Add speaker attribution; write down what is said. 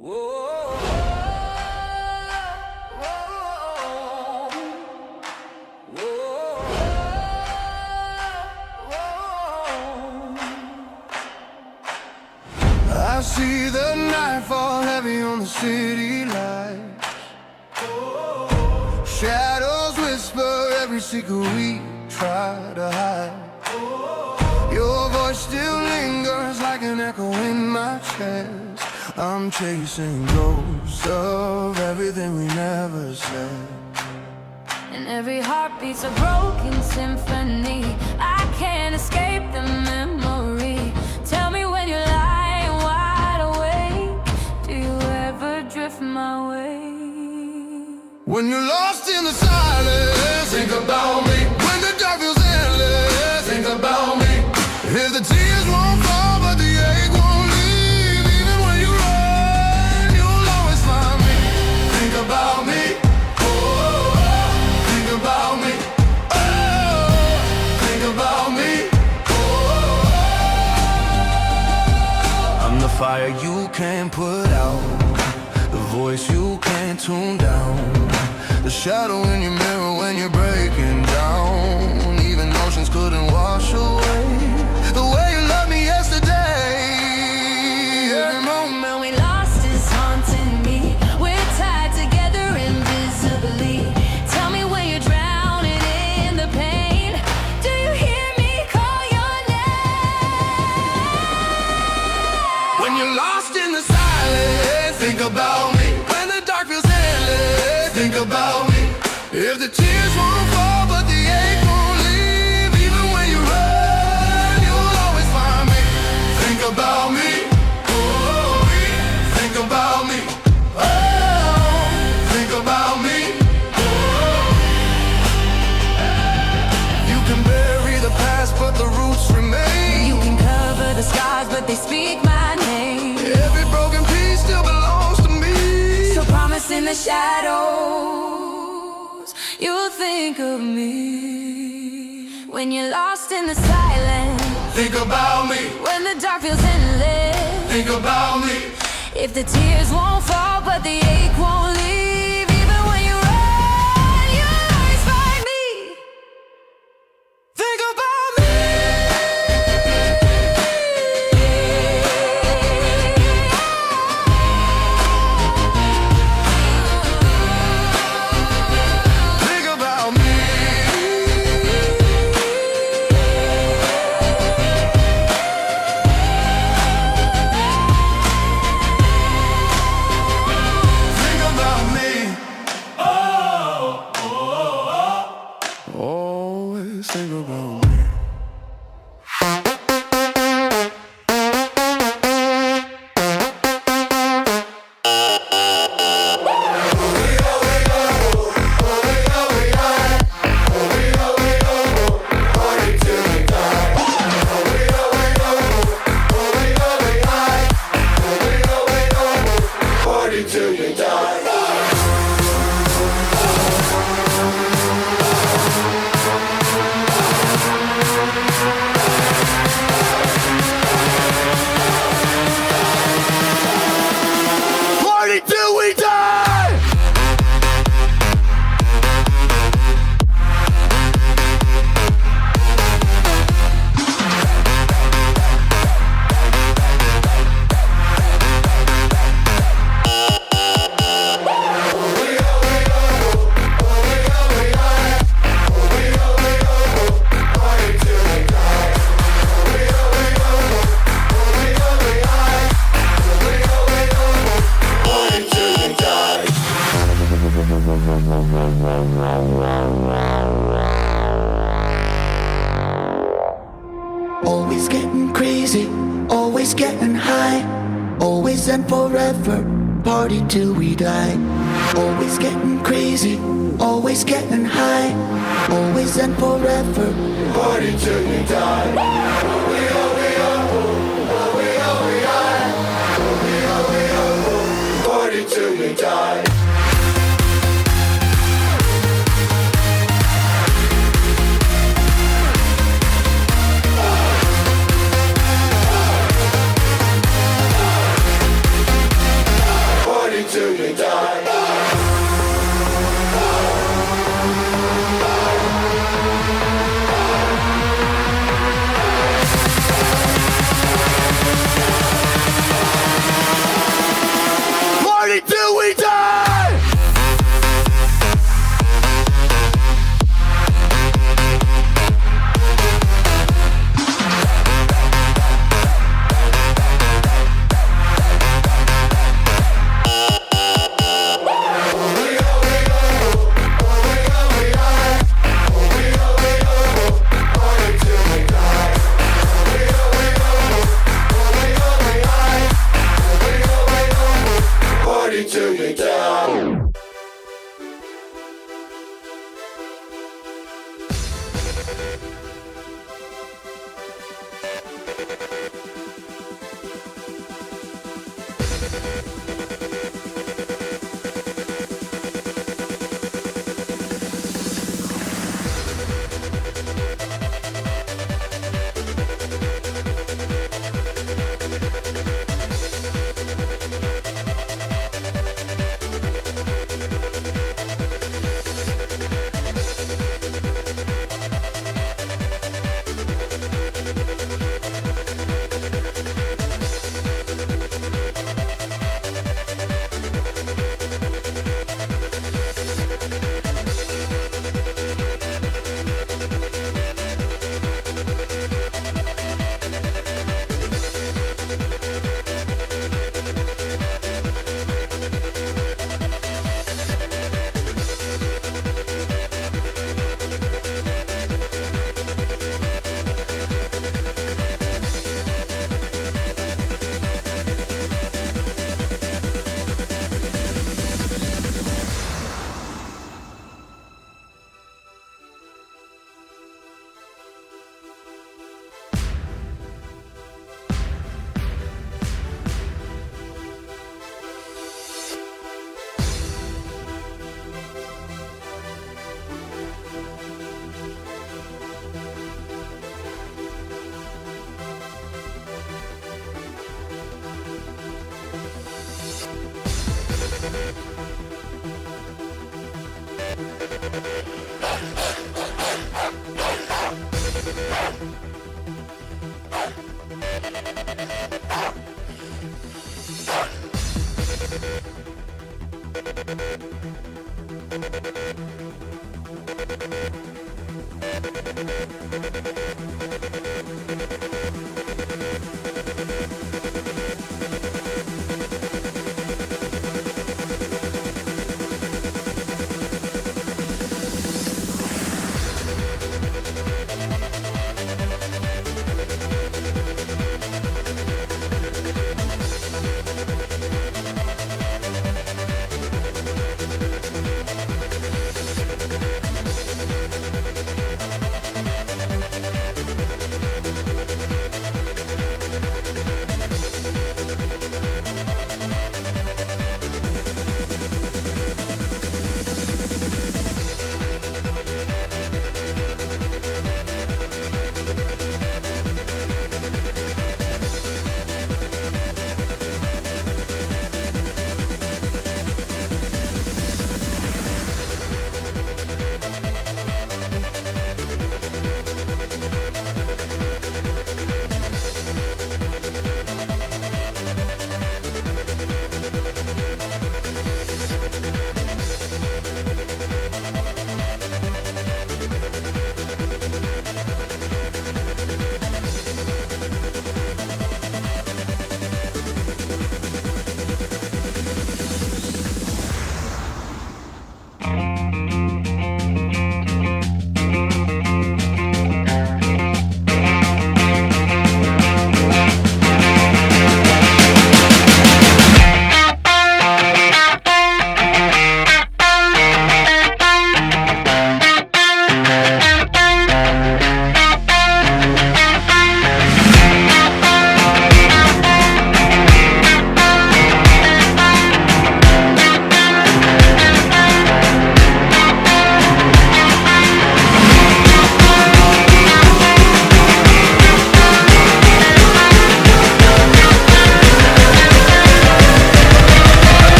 Speaker 1: I see the night fall heavy on the city lights. Shadows whisper every secret we try to hide. Your voice still lingers like an echo in my chest. I'm chasing ghosts of everything we never said.
Speaker 2: And every heartbeat's a broken symphony. I can't escape the memory. Tell me when you're lying wide awake, do you ever drift my way?
Speaker 1: When you're lost in the silence, think about me. When the dark feels endless, think about me. If the tears won't fall but the ache won't leave, even when you run, you'll always find me. Think about me, oh, think about me, oh, think about me, oh. I'm the fire you can't put out, the voice you can't tune down, the shadow in your mirror when you're breaking down. Even oceans couldn't wash away the way you loved me yesterday. Every moment
Speaker 2: we lost is haunting me. We're tied together invisibly. Tell me when you're drowning in the pain, do you hear me call your name?
Speaker 1: When you're lost in the silence, think about me. When the dark feels endless, think about me. If the tears won't fall but the ache won't leave, even when you run, you'll always find me. Think about me, oh, think about me, oh, think about me, oh. You can bury the past but the roots remain.
Speaker 2: You can cover the scars but they speak my name.
Speaker 1: Every broken piece still belongs to me.
Speaker 2: So promise in the shadows you'll think of me. When you're lost in the silence,
Speaker 1: think about me.
Speaker 2: When the dark feels endless,
Speaker 1: think about me.
Speaker 2: If the tears won't fall but the ache won't leave, even when you run, you'll always find me.
Speaker 1: Think about me. Think about me. Think about me. Always think about me. Party till you die. Party till we die!
Speaker 3: Always getting crazy, always getting high, always and forever, party till we die. Always getting crazy, always getting high, always and forever,
Speaker 1: Party till you die. Party till you die.